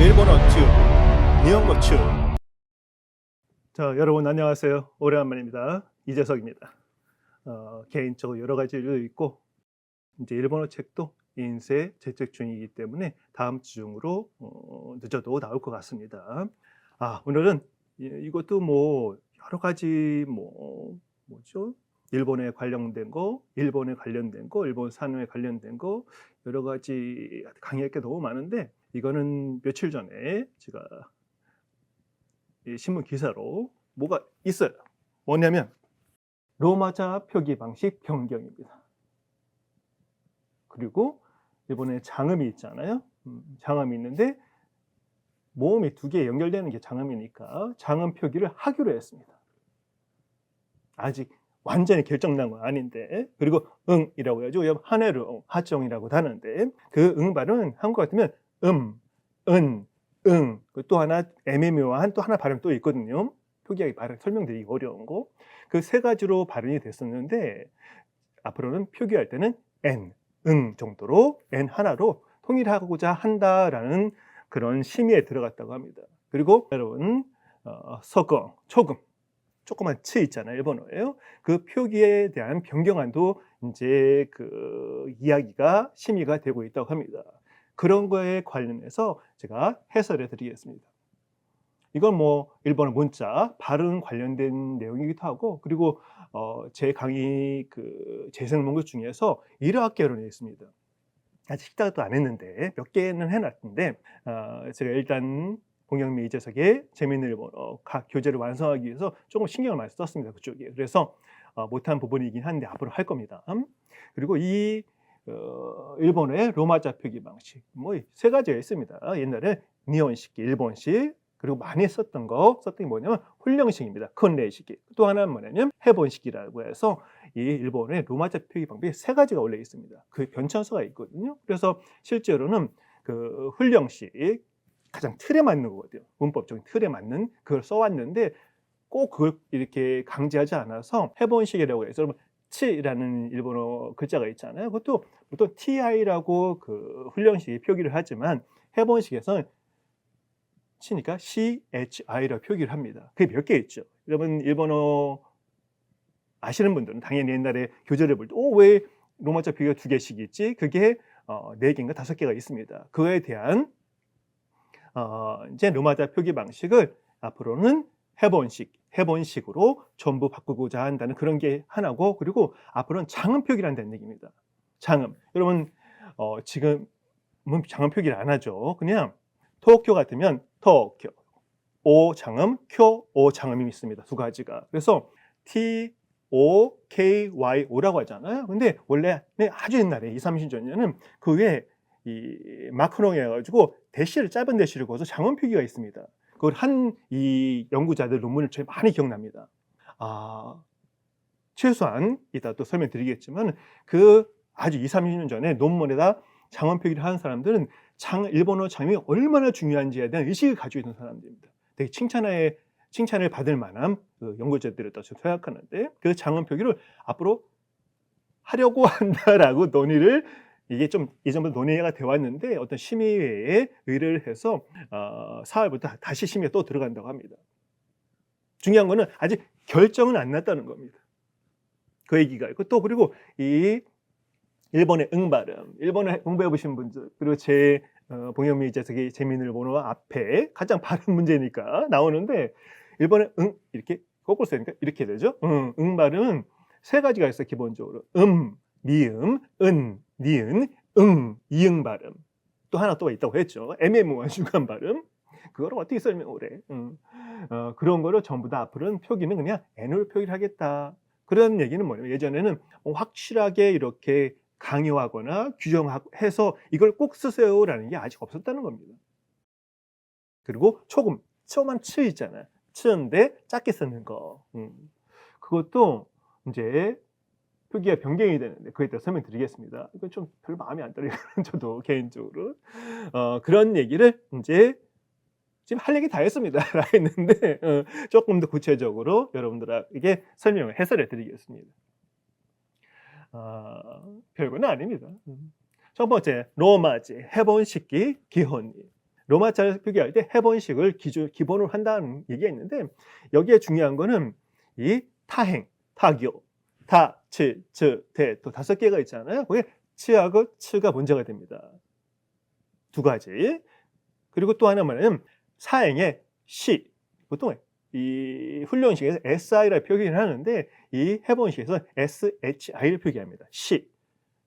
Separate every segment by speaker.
Speaker 1: 일본어 튜, 니혼고 튜. 자, 여러분 안녕하세요. 오래간만입니다. 이재석입니다. 개인적으로 여러 가지 일도 있고 이제 일본어 책도 인쇄 제작 중이기 때문에 다음 주 중으로 늦어도 나올 것 같습니다. 오늘은 이것도 뭐 여러 가지 뭐죠? 일본에 관련된 거, 일본 산업에 관련된 거 여러 가지 강의할 게 너무 많은데 이거는 며칠 전에 제가 신문 기사로 뭐가 있어요. 뭐냐면 로마자 표기 방식 변경입니다. 그리고 일본에 장음이 있잖아요. 장음이 있는데 모음이 두 개 연결되는 게 장음이니까 장음 표기를 하기로 했습니다. 아직 완전히 결정난 건 아닌데, 그리고 응이라고 해야죠. 한해로 하정이라고 하는데 그 응 발음은 한국 같으면 은, 응. 또 하나 애매모호한 또 하나 발음 또 있거든요. 표기하기 발음 설명드리기 어려운 거. 그 세 가지로 발음이 됐었는데 앞으로는 표기할 때는 응 정도로 하나로 통일하고자 한다라는 그런 심의에 들어갔다고 합니다. 그리고 여러분 서거, 조그만 치 있잖아요. 일본어예요. 그 표기에 대한 변경안도 이제 그 이야기가 심의가 되고 있다고 합니다. 그런 거에 관련해서 제가 해설해 드리겠습니다. 이건 뭐 일본어 문자, 발음 관련된 내용이기도 하고, 그리고 제 강의 그 재생 문구 중에서 1화 개론이 있습니다. 아직 시작도 안 했는데 몇 개는 해놨는데 제가 일단 봉영미 이재석의 재미있는 일본어 각 교재를 완성하기 위해서 조금 신경을 많이 썼습니다. 그쪽에. 그래서 못한 부분이긴 한데 앞으로 할 겁니다. 그리고 이 일본어의 로마자 표기 방식 뭐 세 가지가 있습니다. 옛날에 니혼식, 일본식, 그리고 많이 썼던 게 뭐냐면 훈령식입니다. 컨레이식이. 또 하나는 뭐냐면 해본식이라고 해서 이 일본의 로마자 표기 방법이 세 가지가 원래 있습니다. 그 변천사가 있거든요. 그래서 실제로는 그 훈령식 가장 틀에 맞는 거거든요. 문법적인 틀에 맞는 그걸 써왔는데 꼭 그걸 이렇게 강제하지 않아서 해본식이라고 해서 치라는 일본어 글자가 있잖아요. 그것도 보통 TI라고 그 훈령식이 표기를 하지만 해본식에서는 치니까 CHI라고 표기를 합니다. 그게 몇 개 있죠. 여러분 일본어 아시는 분들은 당연히 옛날에 교재를 볼 때 왜 로마자 표기가 두 개씩 있지? 그게 네 개인가 다섯 개가 있습니다. 그거에 대한 이제 로마자 표기 방식을 앞으로는 해본식으로 전부 바꾸고자 한다는 그런 게 하나고, 그리고 앞으로는 장음 표기를 한다는 얘기입니다. 장음. 여러분 지금은 장음 표기를 안 하죠. 그냥 토쿄 같으면 토쿄, 오 장음, 쿄 오 장음이 있습니다. 두 가지가. 그래서 TOKYO라고 하잖아요. 근데 원래 아주 옛날에 20, 30년 전에는 그 위에 이 마크롱 해가지고 대시를 짧은 대시를 그어서 장음 표기가 있습니다. 그걸 한 이 연구자들 논문을 제일 많이 기억납니다. 최소한 이따 또 설명드리겠지만 그 아주 20, 30년 전에 논문에다 장음 표기를 하는 사람들은 일본어 장음이 얼마나 중요한지에 대한 의식을 가지고 있는 사람들입니다. 되게 칭찬을 받을 만한 그 연구자들이라고 생각하는데 그 장음 표기를 앞으로 하려고 한다라고 논의를 이게 좀 예전부터 논의가 되어 왔는데 어떤 심의회에 의뢰를 해서 4월부터 다시 심의에 또 들어간다고 합니다. 중요한 거는 아직 결정은 안 났다는 겁니다. 그 얘기가 있고 또 그리고 이 일본의 응발음, 일본어 공부해 보신 분들 그리고 제 봉영미 이재석의 재미있는 일본어 앞에 가장 발음 문제니까 나오는데 일본의 이렇게 거꾸로 쓰니까 이렇게 되죠. 발음은 세 가지가 있어요. 기본적으로 미음, 니은, 이응 발음. 또 하나 또 있다고 했죠. 애매모호한 중간 발음. 그걸 어떻게 설명을 해? 그런 거를 전부 다 앞으로는 표기는 그냥 N으로 표기를 하겠다. 그런 얘기는 뭐냐면 예전에는 확실하게 이렇게 강요하거나 규정해서 이걸 꼭 쓰세요라는 게 아직 없었다는 겁니다. 그리고 초만 치 있잖아요. 치인데 작게 쓰는 거. 그것도 이제 표기가 변경이 되는데 그에 대해서 설명드리겠습니다. 이건 좀 별로 마음에 안 들어요. 저도 개인적으로. 그런 얘기를 이제 지금 할 얘기 다 했습니다. 다 했는데 조금 더 구체적으로 여러분들에게 설명을 해설해 드리겠습니다. 별거는 아닙니다. 첫 번째, 로마지, 해본식기 기혼이. 로마자를 표기할 때 해본식을 기본으로 한다는 얘기가 있는데 여기에 중요한 거는 이 타행, 타교, 타, 치, 즈, 대, 또 5개가 있잖아요. 거기에 치하고 츠가 문제가 됩니다. 2가지. 그리고 또 하나 말하면 사행의 시. 보통 이 훈련식에서 SI라 표기를 하는데 이 해본식에서 SHI를 표기합니다. 시.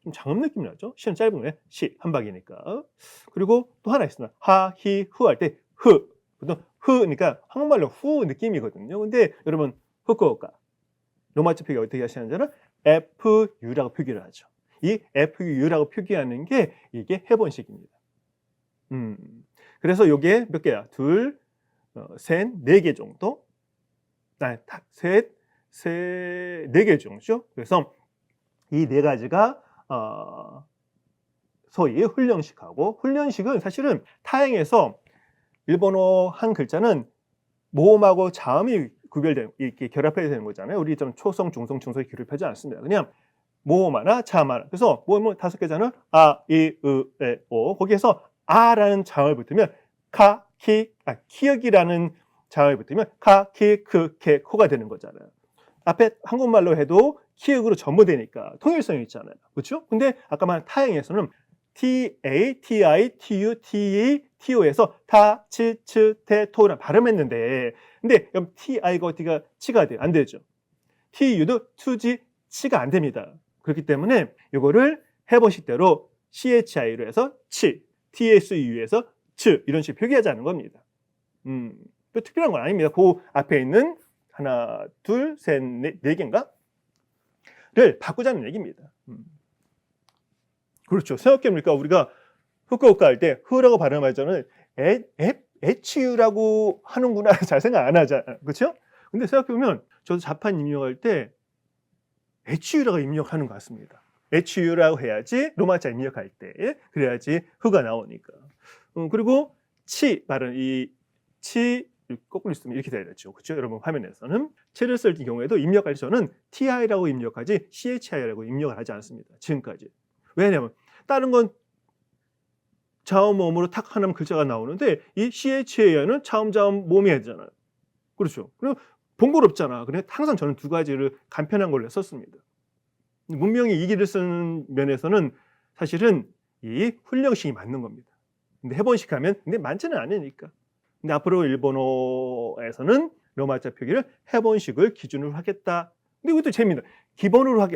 Speaker 1: 좀 장음 느낌 나죠? 시는 짧은 거예요. 시, 한 박이니까. 그리고 또 하나 있습니다. 하, 히, 후 할 때 흐. 보통 흐니까 한국말로 후 느낌이거든요. 근데 여러분 후쿠오카 로마자 표기 어떻게 하시는지는 FU라고 표기를 하죠. 이 FU라고 표기하는 게 이게 해본식입니다. 그래서 요게 몇 개야? 2, 셋, 4개 정도? 셋, 4개 정도죠. 그래서 이 4가지가 소위 훈련식하고, 훈련식은 사실은 타행에서 일본어 한 글자는 모음하고 자음이 이렇게 결합해야 되는 거잖아요. 우리 좀 초성, 중성, 중성이 결합하지 않습니다. 그냥 모음 하나, 자음 하나. 그래서 모음은 5개잖아요. 아, 이, 으, 에, 오. 거기에서 아라는 자음을 붙으면 키읔이라는 자음을 붙으면 카, 키, 크, 케, 코가 되는 거잖아요. 앞에 한국말로 해도 키읔으로 전부 되니까 통일성이 있잖아요. 그렇죠? 근데 아까 말한 타행에서는 TA, TI, TU, TE, TO에서 타, 치, 츠, 테, 토를 발음했는데 근데 그럼 TI가 어디가 치가 돼요? 안 되죠. TU도 투지, 치가 안 됩니다. 그렇기 때문에 이거를 해본식대로 CHI로 해서 치, TSU에서 츠 이런 식으로 표기하자는 겁니다. 또 특별한 건 아닙니다. 그 앞에 있는 하나, 둘, 셋, 네 개인가? 를 바꾸자는 얘기입니다. 그렇죠. 생각해보니까 우리가 후쿠오카 할 때 흐라고 발음하자는 HU라고 하는구나 잘 생각 안 하잖아. 그렇죠? 근데 생각해보면 저도 자판 입력할 때 HU라고 입력하는 것 같습니다. HU라고 해야지 로마자 입력할 때 그래야지 흐가 나오니까. 그리고 치 발음 치 거꾸로 있으면 이렇게 돼야 되죠. 그렇죠? 여러분 화면에서는 치를 쓸 경우에도 입력할 때 저는 TI라고 입력하지 CHI라고 입력을 하지 않습니다. 지금까지. 왜냐하면 다른 건 자음 모음으로 탁 하면 글자가 나오는데 이 CHI는 자음 자음 모음이 해야 되잖아요. 그렇죠? 그리고 번거롭잖아. 그래 항상 저는 2가지를 간편한 걸로 썼습니다. 문명이 이 길을 쓰는 면에서는 사실은 이 훈령식이 맞는 겁니다. 근데 해본식 하면 근데 많지는 않으니까. 근데 앞으로 일본어에서는 로마자 표기를 해본식을 기준으로 하겠다. 근데 이것도 재미있다. 기본으로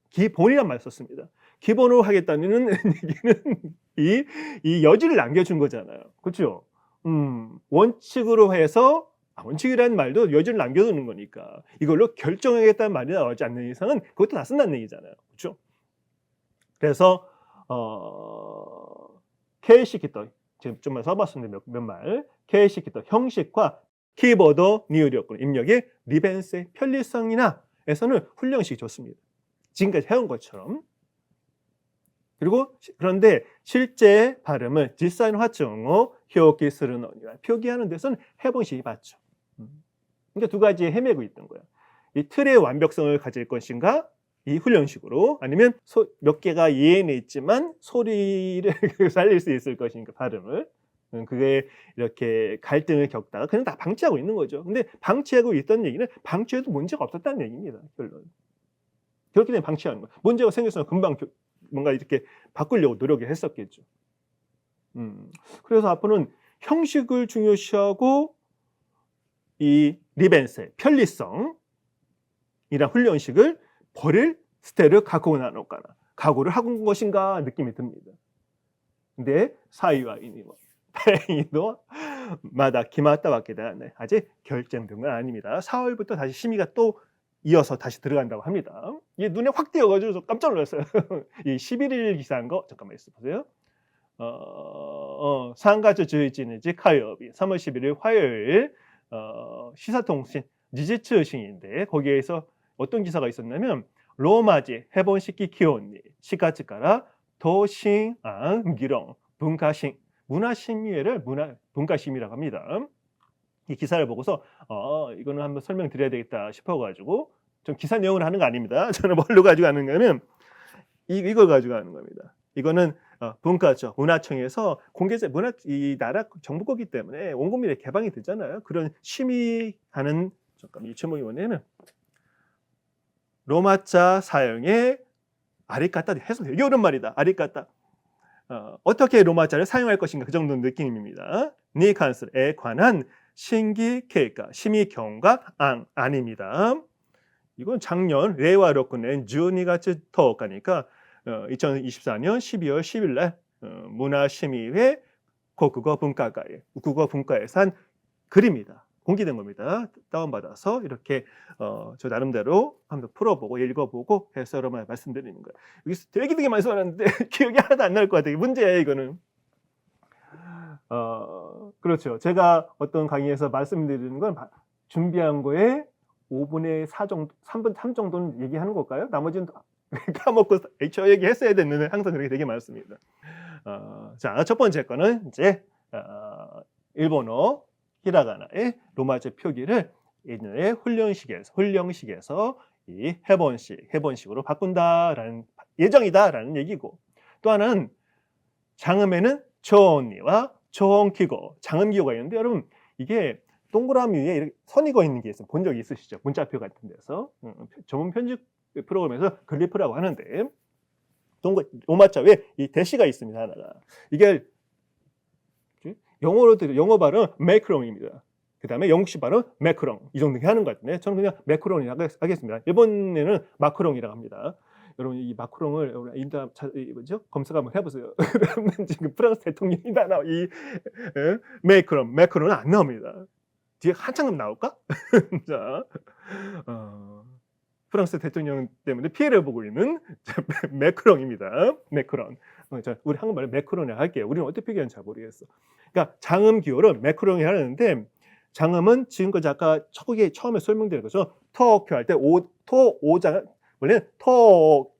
Speaker 1: 기본이란 말 썼습니다. 기본으로 하겠다는 얘기는 이 여지를 남겨준 거잖아요. 그렇죠? 원칙으로 해서 원칙이라는 말도 여지를 남겨두는 거니까 이걸로 결정하겠다는 말이 나오지 않는 이상은 그것도 다 쓴다는 얘기잖아요. 그렇죠? 그래서 케이시키토 지금 좀만 써봤습니다. 몇 말. 케이시키토 형식과 키보드 니으리였고 입력의 리벤스의 편리성이나 에서는 훈련식이 좋습니다. 지금까지 해온 것처럼. 그리고 그런데 실제 발음을実際の発音を表記するのには 표기하는 데서는 해본식이 맞죠. 그러니까 2가지에 헤매고 있던 거예요. 이 틀의 완벽성을 가질 것인가? 이 훈련식으로 아니면 몇 개가 예에는 있지만 소리를 살릴 수 있을 것인가 발음을 그게 이렇게 갈등을 겪다가 그냥 다 방치하고 있는 거죠. 근데 방치하고 있던 얘기는 방치해도 문제가 없었다는 얘기입니다. 결론. 그렇기 때문에 방치하는 거예요. 문제가 생겼으면 금방 뭔가 이렇게 바꾸려고 노력을 했었겠죠. 그래서 앞으로는 형식을 중요시하고 이 리벤스, 편리성이란 훈련식을 버릴 스테를 갖고 나노까나 각오를 하고 온 것인가 느낌이 듭니다. 근데 사이와 이니 다행히도 마다 기마다 와게다 아직 결정된 건 아닙니다. 4월부터 다시 심의가 또 이어서 다시 들어간다고 합니다. 이게 눈에 확 띄어가지고 깜짝 놀랐어요. 이 11일 기사한 거 잠깐만 있어보세요. 3月11日火曜日 3월 11일 화요일 시사통신 지지츠신인데 거기에서 어떤 기사가 있었냐면 로마지 해본식기 기원니 시가츠가라 도신안 기령 문가신 문화심의회를 문가심이라고 합니다. 이 기사를 보고서 이거는 한번 설명드려야 되겠다 싶어가지고 좀 기사 내용을 하는 거 아닙니다. 저는 뭘로 가지고 하는 거냐면 이걸 가지고 하는 겁니다. 이거는 문과청, 문화청에서 공개적 이 나라 정부거기 때문에 온 국민에 개방이 되잖아요. 그런 심의하는 잠깐 이 제목이 뭐냐면 로마자 사용에 아리까따 해서 되게 어려운 말이다. 아리까따. 어떻게 로마자를 사용할 것인가 그 정도 느낌입니다. 니 간설에 관한 신기 계획과 심의 경과 아닙니다. 이건 작년 레와로 끝낸 주니가츠 터가니까 2024년 12월 10일 날 문화심의회 국어분과에서 한 글입니다. 공개된 겁니다. 다운받아서 이렇게 저 나름대로 한번 풀어보고 읽어보고 해서 여러분 말씀드리는 거예요. 여기서 되게 많이 써놨는데 기억이 하나도 안 날 것 같아요. 문제예요 이거는. 그렇죠. 제가 어떤 강의에서 말씀드리는 건 준비한 거에 5분의 4 정도, 3분 3 정도는 얘기하는 걸까요? 나머지는 까먹고 저 얘기했어야 됐는데 항상 그렇게 되게 많습니다. 자, 첫 번째 거는 이제 일본어 히라가나의 로마제 표기를 예전에 훈령식에서 이 해본식으로 바꾼다라는 예정이다라는 얘기고, 또 하나는 장음에는 초언니와 초언기고, 장음기호가 있는데 여러분 이게 동그라미 위에 이렇게 선이 그어 있는 게 있어요. 본 적이 있으시죠? 문자표 같은 데서 전문 편집 프로그램에서 글리프라고 하는데 로마자 위에 이 대시가 있습니다. 하나가 이게 영어 발음 매크롱입니다. 그 다음에 영국식 발음 매크롱 이 정도 하는 것 같은데 저는 그냥 매크롱이라고 하겠습니다. 일본에는 마크롱이라고 합니다. 여러분 이 마크롱을 인터 뭐죠? 검색 한번 해보세요. 지금 프랑스 대통령이다 나와 이 매크롱은 안 나옵니다. 뒤에 한참 나올까? 자, 프랑스 대통령 때문에 피해를 보고 있는 매크롱입니다. 매크롱. 자, 우리 한국말로 매크롱이라고 할게요. 우리는 어떻게 표기하는지 잘 모르겠어. 그러니까 장음 기호를 매크롱이 하는데 장음은 지금까지 아까 처음에 설명드린 거죠. 터큐 할 때 오장 원래 토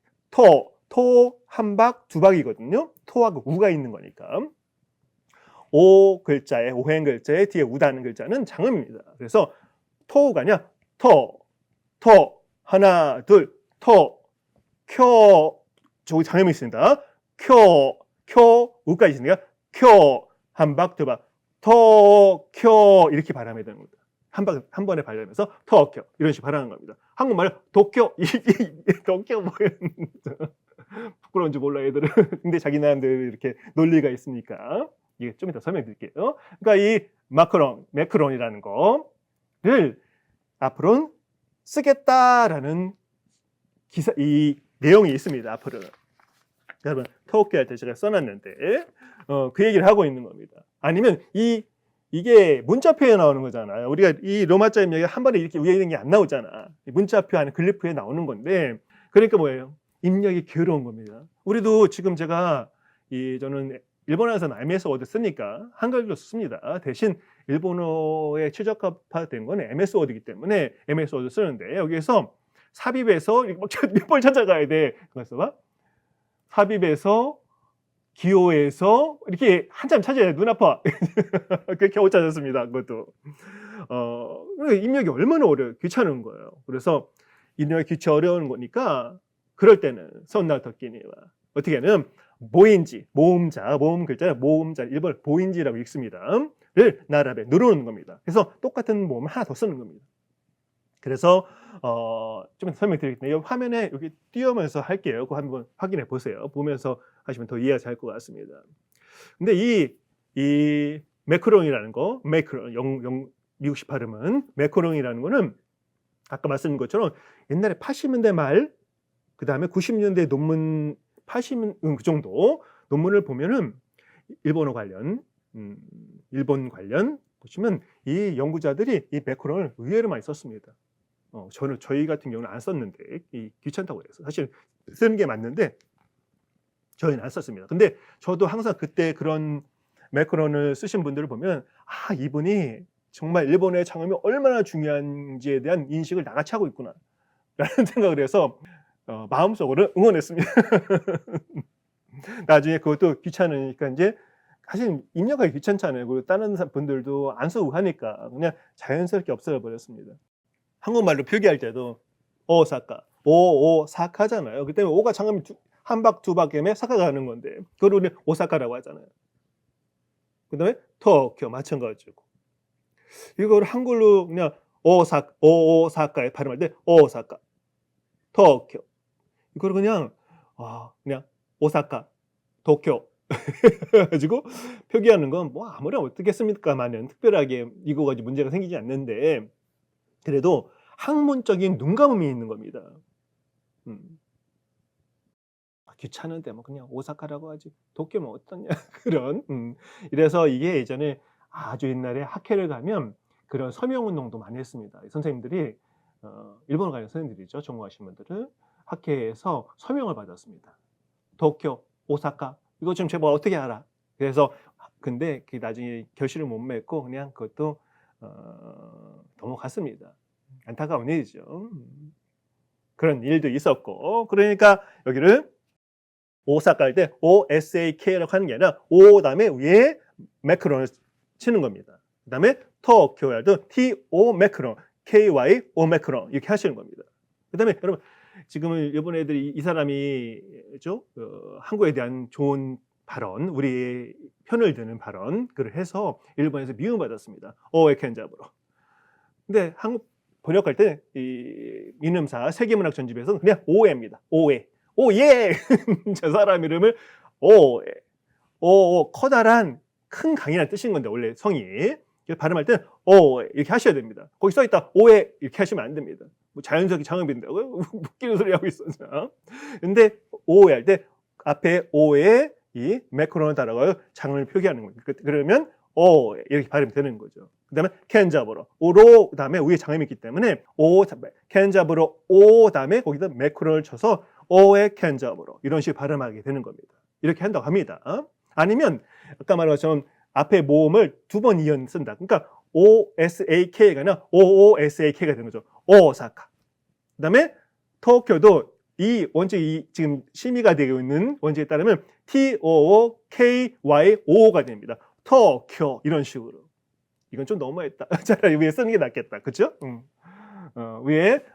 Speaker 1: 한 박 두 박이거든요. 토하고 우가 있는 거니까. 오행 글자에 뒤에 우다는 글자는 장음입니다. 그래서 토가 아니라 토 하나 둘 저기 장음이 있습니다. 우까지 있으니까 한 박 두 박 이렇게 발음해야 되는 겁니다. 한 번에 발음해서 이런 식으로 발음하는 겁니다. 한국말은 도쿄 뭐예요? 부끄러운지 몰라 애들은. 근데 자기 나름대로 이렇게 논리가 있으니까 이게 좀 이따 설명드릴게요. 그러니까 이 매크론이라는 거를 앞으로는 쓰겠다라는 이 내용이 있습니다. 앞으로는 여러분 터키 할 때 제가 써놨는데 그 얘기를 하고 있는 겁니다. 아니면 이게 문자표에 나오는 거잖아요. 우리가 이 로마자 입력이 한 번에 이렇게 위에 있는 게 안 나오잖아. 문자표 안에 글리프에 나오는 건데 그러니까 뭐예요? 입력이 괴로운 겁니다. 우리도 지금 제가 저는 일본어에서는 MS 워드 쓰니까 한글로 씁니다. 대신 일본어에 최적화된 건 MS 워드이기 때문에 MS 워드 쓰는데 여기에서 삽입해서 몇 번 찾아가야 돼. 그래서 봐. 삽입해서 기호에서 이렇게 한참 찾아야 돼. 눈 아파. 그렇게 겨우 찾았습니다. 그것도. 입력이 얼마나 어려워요. 귀찮은 거예요. 그래서 입력이 어려운 거니까 그럴 때는 선나터끼니와 어떻게 하면 모음 글자를 모음자 일본 보인지라고 읽습니다. 를 나랍에 누르는 겁니다. 그래서 똑같은 모음을 하나 더 쓰는 겁니다. 그래서 좀 설명드리겠습니다. 이 화면에 여기 띄우면서 할게요. 그거 한번 확인해 보세요. 보면서 하시면 더 이해가 잘 것 같습니다. 근데 이 매크롱이라는 거, 미국식 발음은 매크롱이라는 거는 아까 말씀드린 것처럼 옛날에 80년대 말, 그 다음에 90년대 논문 80그 정도 논문을 보면은 일본 관련 보시면 이 연구자들이 이 매크론을 의외로 많이 썼습니다. 저희 같은 경우는 안 썼는데 귀찮다고 그래서 사실 쓰는 게 맞는데 저희는 안 썼습니다. 근데 저도 항상 그때 그런 매크론을 쓰신 분들을 보면 이분이 정말 일본의 장음이 얼마나 중요한지에 대한 인식을 나같이 하고 있구나 라는 생각을 해서 마음속으로 응원했습니다. 나중에 그것도 귀찮으니까 이제 사실 입력하기 귀찮잖아요. 그리고 다른 분들도 안 쓰고 하니까 그냥 자연스럽게 없애려 버렸습니다. 한국말로 표기할 때도 오사카잖아요. 그 때문에 오가 장음이 한 박 두 박 겸에 사카 가는 건데 그걸 우리 오사카라고 하잖아요. 그다음에 도쿄 마찬가지고. 이걸 한글로 그냥 오사카에 발음할 때 오사카, 도쿄. 이걸 그냥 그냥 오사카, 도쿄 해 가지고 표기하는 건 뭐 아무리 어떻겠습니까마는 특별하게 이거 가지고 문제가 생기지 않는데 그래도 학문적인 눈감음이 있는 겁니다. 귀찮은데 뭐 그냥 오사카라고 하지 도쿄면 어떠냐 그런 이래서 이게 예전에 아주 옛날에 학회를 가면 그런 서명 운동도 많이 했습니다. 선생님들이 일본어 가는 선생님들이죠. 전공하신 분들은 학회에서 서명을 받았습니다. 도쿄, 오사카 이거 좀 제발 어떻게 알아? 그래서 근데 그게 나중에 결실을 못 맺고 그냥 그것도 넘어갔습니다. 안타까운 일이죠. 그런 일도 있었고 그러니까 여기를 오사카 할 때 OSAK라고 하는 게 아니라 O 다음에 위에 매크론을 치는 겁니다. 그 다음에 도쿄 할 때 TO 매크론, KY O 매크론 이렇게 하시는 겁니다. 그 다음에 여러분 지금은 일본 애들이 이 사람이 한국에 대한 좋은 발언, 우리의 편을 드는 발언 그를 해서 일본에서 미움받았습니다. 오에 켄자부로. 근데 한국 번역할 때 이 민음사 세계문학 전집에서는 그냥 오에입니다. 오에. 오예! 저 사람 이름을 오에. 커다란 큰 강이라는 뜻인 건데 원래 성이. 발음할 때는 오에 이렇게 하셔야 됩니다. 거기 써 있다 오에 이렇게 하시면 안 됩니다. 뭐 자연스럽게 장음빈다고요? 웃기는 소리 하고 있어. 근데 오에 할 때 앞에 오에 이 매크론을 달아가요 장을 표기하는 거예요. 그러면 오에 이렇게 발음이 되는 거죠. 그 다음에 켄자브로 오로 다음에 위에 장음이 있기 때문에 오 켄자브로 오 다음에 거기다 매크론을 쳐서 오에 켄자브로 이런 식으로 발음하게 되는 겁니다. 이렇게 한다고 합니다. 아니면 아까 말한 것처럼 앞에 모음을 두 번 이연 쓴다. 그러니까 OSAK가 아니라 OOSAK가 되는 거죠. 오사카. 그 다음에 도쿄도 이 원칙 지금 심의가 되고 있는 원칙에 따르면 TOOKYO가 됩니다. 도쿄 이런 식으로. 이건 좀 너무했다. 차라리 위에 쓰는 게 낫겠다. 그렇죠? 위에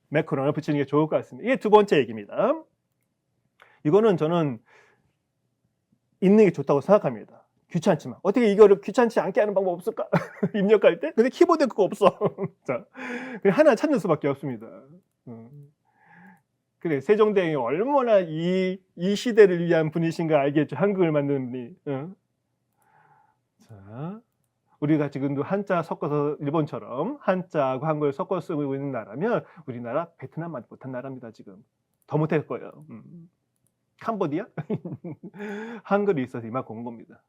Speaker 1: 매크론을 붙이는 게 좋을 것 같습니다. 이게 두 번째 얘기입니다. 이거는 저는 있는 게 좋다고 생각합니다. 귀찮지만 어떻게 이거를 귀찮지 않게 하는 방법 없을까? 입력할 때? 근데 키보드에 그거 없어. 자, 그냥 하나 찾는 수밖에 없습니다. 그래 세종대왕이 얼마나 이 시대를 위한 분이신가 알겠죠. 한국을 만드는 분이. 자, 우리가 지금도 한자 섞어서 일본처럼 한자하고 한국을 섞어 쓰고 있는 나라면 우리나라 베트남만 못한 나라입니다. 지금 더 못할 거예요. 캄보디아? 한글이 있어서 이만큼 온 겁니다.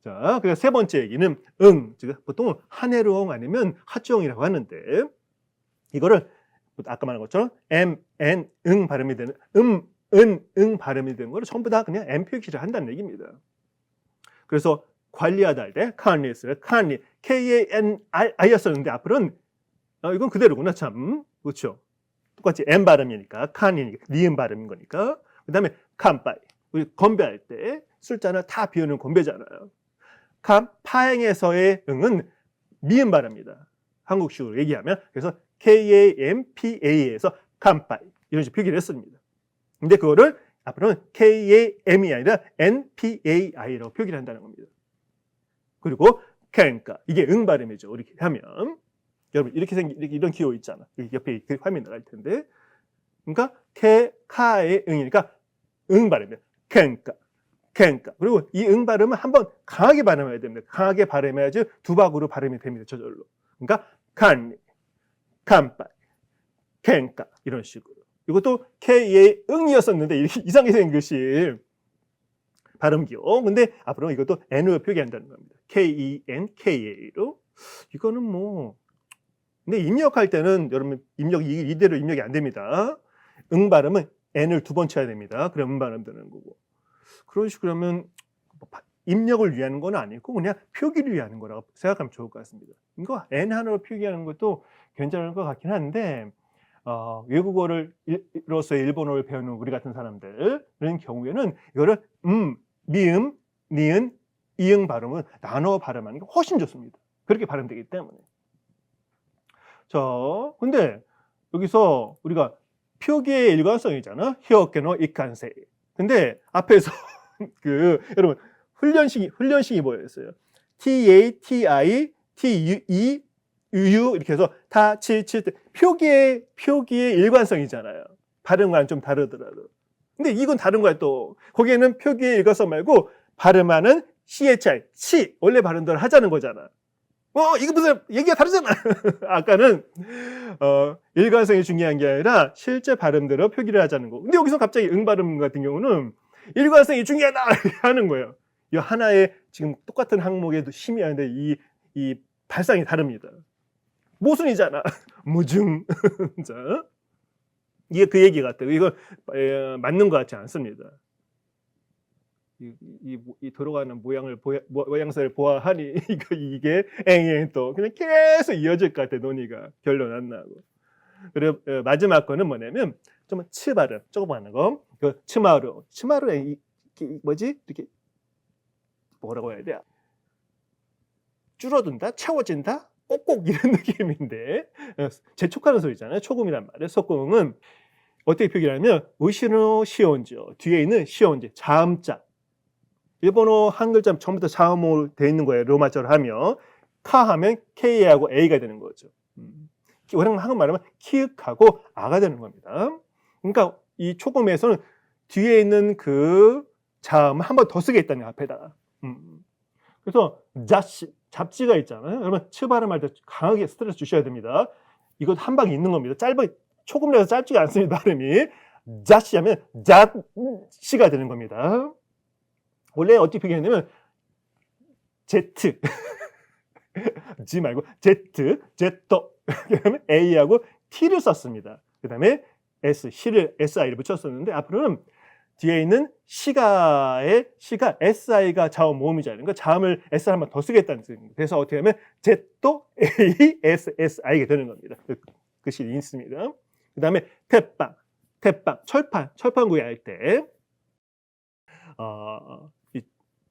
Speaker 1: 자, 그래서 세 번째 얘기는 즉 보통 한해로응 아니면 하주응이라고 하는데 이거를 아까 말한 것처럼 응 발음이 되는 응 발음이 되는 거를 전부 다 그냥 M 표기를 한다는 얘기입니다. 그래서 관리하다 할 때 칸리스 칸리 KANRI였었는데 앞으로는 이건 그대로구나 참 그렇죠. 똑같이 M 발음이니까 칸이니까 니은 발음인 거니까. 그 다음에 칸빠이 우리 건배할 때 술잔을 다 비우는 건배잖아요. 파행에서의 응은 미음 발음입니다. 한국식으로 얘기하면 그래서 KAMPA에서 칸빠이 이런 식으로 표기를 했습니다. 근데 그거를 앞으로는 KAM이 아니라 NPAI라고 표기를 한다는 겁니다. 그리고 캔까 이게 응 발음이죠. 이렇게 하면 여러분 이렇게 생긴 이런 기호 있잖아. 옆에 화면 나갈 텐데 그러니까 카의 응이니까 응 발음이에요. 캔까 그리고 이 응 발음은 한번 강하게 발음해야 됩니다. 강하게 발음해야지 두 박으로 발음이 됩니다. 저절로. 그러니까 칸리 칸빠 캔까 이런 식으로. 이것도 K의 응이었었는데 이렇게 이상하게 생긴 것이 발음 기호. 근데 앞으로 이것도 N으로 표기한다는 겁니다. KENKA로. 이거는 뭐 근데 입력할 때는 여러분 이대로 입력이 안 됩니다. 응 발음은 N을 두 번 쳐야 됩니다. 그럼 응 발음 되는 거고. 그런 식으로 하면 입력을 위한 건 아니고 그냥 표기를 위한 거라고 생각하면 좋을 것 같습니다. 이거 N 하나로 표기하는 것도 괜찮을 것 같긴 한데 외국어로서 일본어를 배우는 우리 같은 사람들은 경우에는 이거를 미음, 니은, 이응 발음은 나눠 발음하는 게 훨씬 좋습니다. 그렇게 발음되기 때문에. 자, 근데 여기서 우리가 표기의 일관성이잖아. 히어케노 이칸세. 근데 앞에서 여러분 훈련식이 뭐였어요? TATI TUE UU 이렇게 해서 표기의 일관성이잖아요. 발음과는 좀 다르더라도. 근데 이건 다른 거야 또. 거기에는 표기의 일관성 말고 발음하는 CHI, 원래 발음대로 하자는 거잖아. 이거 무슨 얘기가 다르잖아. 아까는 일관성이 중요한 게 아니라 실제 발음대로 표기를 하자는 거. 근데 여기서 갑자기 발음 같은 경우는 일관성이 중요하다 하는 거예요. 이 하나의 지금 똑같은 항목에도 힘이 하는데 이 발상이 다릅니다. 모순이잖아. 무중. 자, 이게 그 얘기 같아요. 이거 맞는 것 같지 않습니다. 이 돌아가는 모양새를 보아하니 이게 앵앵 또 그냥 계속 이어질 것 같아. 논의가 결론 안 나고. 그리고 마지막 거는 뭐냐면 좀 치 발음 조금 거. 그 치마루 뭐지? 이렇게 뭐라고 해야 돼? 줄어든다, 채워진다, 꼭꼭 이런 느낌인데 재촉하는 소리잖아요. 초금이란 말이에요. 소금은 어떻게 표기하냐면 우시노 시온죠. 뒤에 있는 시온지 자음자. 일본어 한글자 처음부터 자음으로 되어 있는 거예요. 로마자로 하면 카 하면 K하고 A가 되는 거죠. 우리는 한국말하면 키읔하고 아가 되는 겁니다. 그러니까 이 초금에서는 뒤에 있는 그 자음을 한 번 더 쓰겠다는 거예요. 앞에다가. 그래서 잡지가 있잖아요. 여러분 치 발음할 때 강하게 스트레스 주셔야 됩니다. 이거 한 방이 있는 겁니다. 초금이라서 짧지가 않습니다. 발음이. 자시 하면 자시가 되는 겁니다. 원래 어떻게 표기했냐면 Z G 말고 Z 그다음에 A하고 T를 썼습니다. 그 다음에 SI를 붙였었는데 앞으로는 뒤에 있는 시가 SI가 자음 모음이잖아요. 그러니까 자음을 SR 한 번 더 쓰겠다는 뜻입니다. 그래서 어떻게 하면 ZASSI가 되는 겁니다. 그 실이 있습니다. 그 다음에 태빵, 철판 구이할 때 이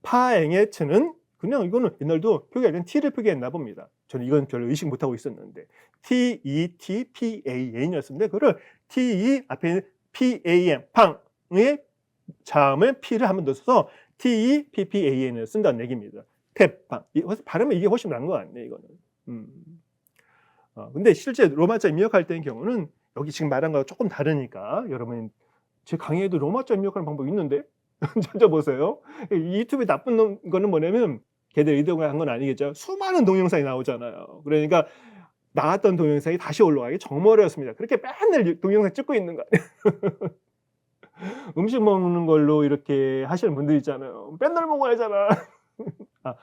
Speaker 1: 파앵의 츠는 그냥 이거는 옛날도 표기할 때는 T를 표기했나 봅니다. 저는 이건 별로 의식 못하고 있었는데 TETPAN이었는데 그거를 TE 앞에 있는 PAN 팡의 자음을 P를 한 번 더 써서 TEPPAN을 쓴다는 얘기입니다. 태빵. 발음은 이게 훨씬 나은 것 같네 이거는. 근데 실제 로마자 입력할 때의 경우는 여기 지금 말한 거와 조금 다르니까 여러분 제 강의에도 로마자 입력하는 방법이 있는데 찾아보세요. 이 유튜브에 나쁜 거는 뭐냐면 걔들 의도가 한 건 아니겠죠. 수많은 동영상이 나오잖아요. 그러니까 나왔던 동영상이 다시 올라가기 정말 어렵습니다. 그렇게 맨날 동영상 찍고 있는 거 아니에요. 음식 먹는 걸로 이렇게 하시는 분들 있잖아요. 맨날 먹어야 하잖아.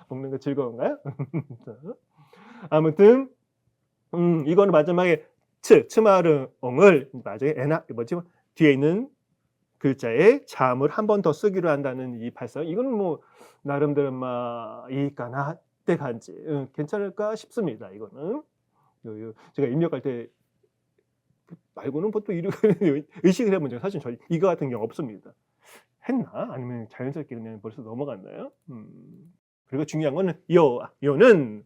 Speaker 1: 먹는 거 즐거운가요? 아무튼 이거는 마지막에 츠마르엉을 마지막에 뒤에 있는 글자에 자음을 한 번 더 쓰기로 한다는 이 발상. 이거는 뭐 나름대로 이까나 때 간지 괜찮을까 싶습니다. 이거는 제가 입력할 때 말고는 보통 의식을 해본 적 사실 저 이거 같은 경우 없습니다. 했나? 아니면 자연스럽게 그냥 벌써 넘어갔나요? 그리고 중요한 거는 요는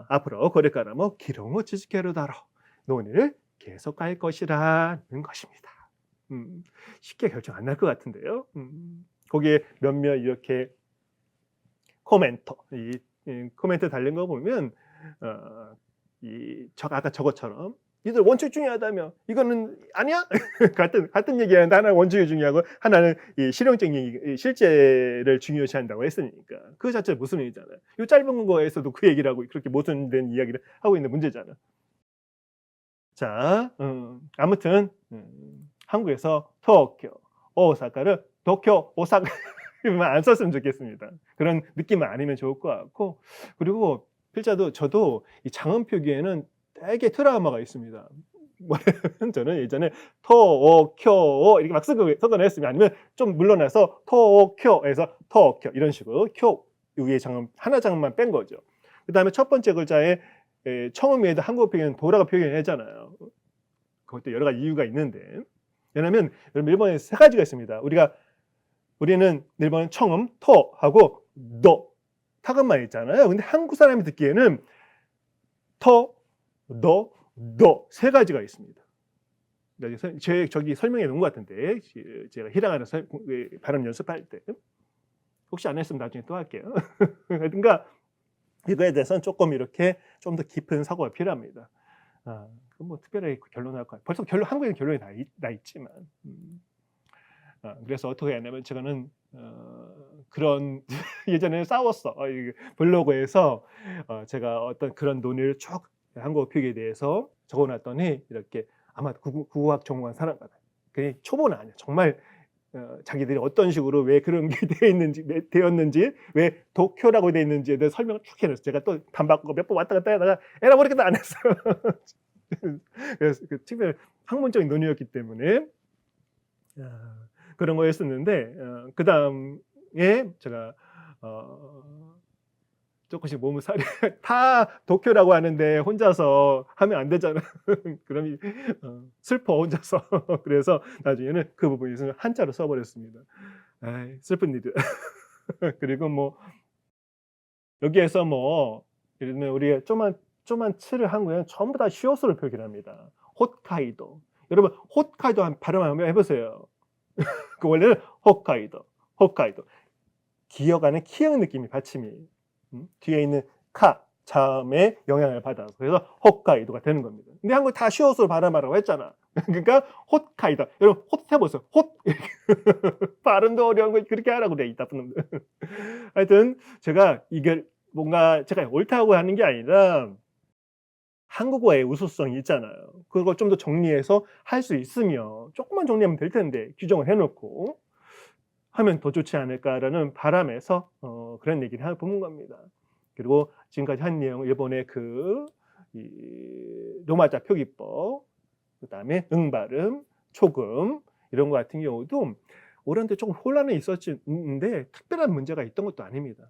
Speaker 1: 앞으로 거래가라 기록을 지지케로 다뤄 논의를 계속할 것이라는 것입니다. 쉽게 결정 안 날 것 같은데요. 거기에 몇몇 이렇게 코멘트 달린 거 보면 아까 저것처럼 니들 원칙 중요하다며 이거는 아니야? 같은 얘기하는데 하나는 원칙이 중요하고 하나는 이 실용적인 실제를 중요시한다고 했으니까 그 자체가 모순이잖아요. 이 짧은 거에서도 그 얘기를 하고 그렇게 모순된 이야기를 하고 있는 문제잖아. 자, 아무튼 한국에서 토쿄, 오사카를 도쿄, 오사카 안 썼으면 좋겠습니다. 그런 느낌은 아니면 좋을 것 같고 그리고 필자도 저도 이 장음 표기에는 되게 트라우마가 있습니다. 뭐냐면 저는 예전에 토쿄 이렇게 막 섞어냈습니다. 아니면 좀 물러나서 토쿄에서 토쿄 이런 식으로 쿄 위에 장음 하나 장음만 뺀 거죠. 그 다음에 첫 번째 글자에 청음 위에도 한국 표기는 도라가 표기를 하잖아요. 그것도 여러 가지 이유가 있는데 왜냐하면 일본에 세 가지가 있습니다. 우리는 일본은 청음 토하고 도 타금만 있잖아요. 근데 한국 사람이 듣기에는 토 도 세 가지가 있습니다. 저기 설명해 놓은 것 같은데 제가 히라가나 발음 연습할 때 혹시 안 했으면 나중에 또 할게요. 그러니까 이거에 대해서는 조금 이렇게 좀 더 깊은 사고가 필요합니다. 뭐 특별히 결론할 거예요. 벌써 한국에는 결론이 나 있지만 그래서 어떻게 하냐면 제가는 그런 예전에 싸웠어. 블로그에서 제가 어떤 그런 논의를 쭉 한국어 표기에 대해서 적어놨더니 이렇게 아마 국어학 전공한 사람 같아요. 그게 초보는 아니야. 정말 자기들이 어떤 식으로 왜 그런 게 되었는지, 왜 도쿄라고 되어 있는지에 대해 설명을 쭉 해놨어요. 제가 또 반박하고 몇 번 왔다 갔다 하다가 에라 모르겠다 안 했어요. 그래서 그 특별히 학문적인 논의였기 때문에 그런 거였었는데 그 다음에 제가 조금씩 몸을 살이 다 도쿄라고 하는데 혼자서 하면 안 되잖아. 그럼 슬퍼 혼자서. 그래서 나중에는 그 부분에서 한자로 써버렸습니다. 아이, 슬픈 일이다. 그리고 뭐 여기에서 뭐 예를 들면 우리가 좀만 칠을 한국에는 전부 다 시오스를 표기합니다. 홋카이도. 여러분 홋카이도 한 발음 한번 해보세요. 그 원래는 홋카이도. 기어가는 키읔 느낌이 받침이 뒤에 있는 카 자음에 영향을 받아서 그래서 홋카이도가 되는 겁니다. 근데 한국 다 시옷으로 발음하라고 했잖아. 그러니까 홋카이도. 여러분 헛 해보세요. 헛 발음도 어려운 거 그렇게 하라고 그래 이 나쁜 놈들. 하여튼 제가 이걸 뭔가 제가 옳다고 하는 게 아니라 한국어의 우수성이 있잖아요. 그걸 좀 더 정리해서 할 수 있으면 조금만 정리하면 될 텐데 규정을 해놓고 하면 더 좋지 않을까라는 바람에서 그런 얘기를 해보는 겁니다. 그리고 지금까지 한 내용 일본의 로마자 표기법, 그 다음에 응발음, 초금 이런 거 같은 경우도 오랜데 조금 혼란이 있었는데 특별한 문제가 있던 것도 아닙니다.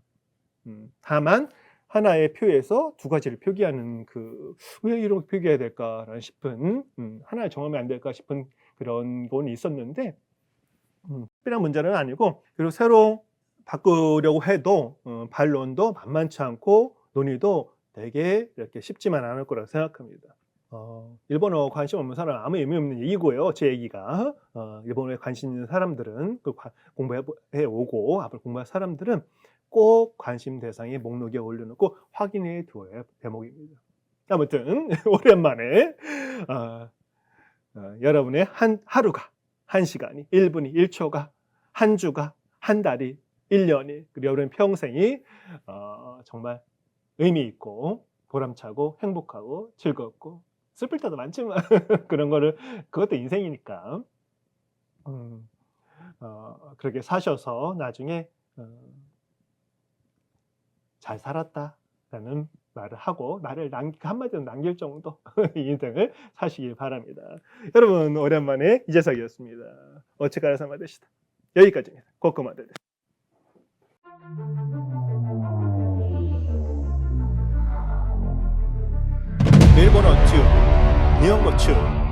Speaker 1: 다만 하나의 표에서 두 가지를 표기하는 왜 이런 거 표기해야 될까라는 싶은 하나의 정하면 안 될까 싶은 그런 건 있었는데 특별한 문제는 아니고 그리고 새로 바꾸려고 해도 반론도 만만치 않고 논의도 되게 이렇게 쉽지만 않을 거라고 생각합니다. 일본어 관심 없는 사람은 아무 의미 없는 얘기고요. 제 얘기가 일본어에 관심 있는 사람들은 공부해 오고 앞으로 공부할 사람들은 꼭 관심 대상의 목록에 올려놓고 확인해 두어야 할 대목입니다. 아무튼 오랜만에 여러분의 하루가 1시간이 1분이 1초가 한 주가 한 달이 1년이 그리고 여러분 평생이 정말 의미 있고 보람차고 행복하고 즐겁고 슬플 때도 많지만 그런 거를 그것도 인생이니까 그렇게 사셔서 나중에 잘 살았다라는 말을 하고 나를 한마디로 남길 정도 인생을 사시길 바랍니다. 여러분 오랜만에 이재석이었습니다. 오츠카레 사마 되시다. 여기까지입니다. 고코마데です. 일본어 튜브, 일본어 튜브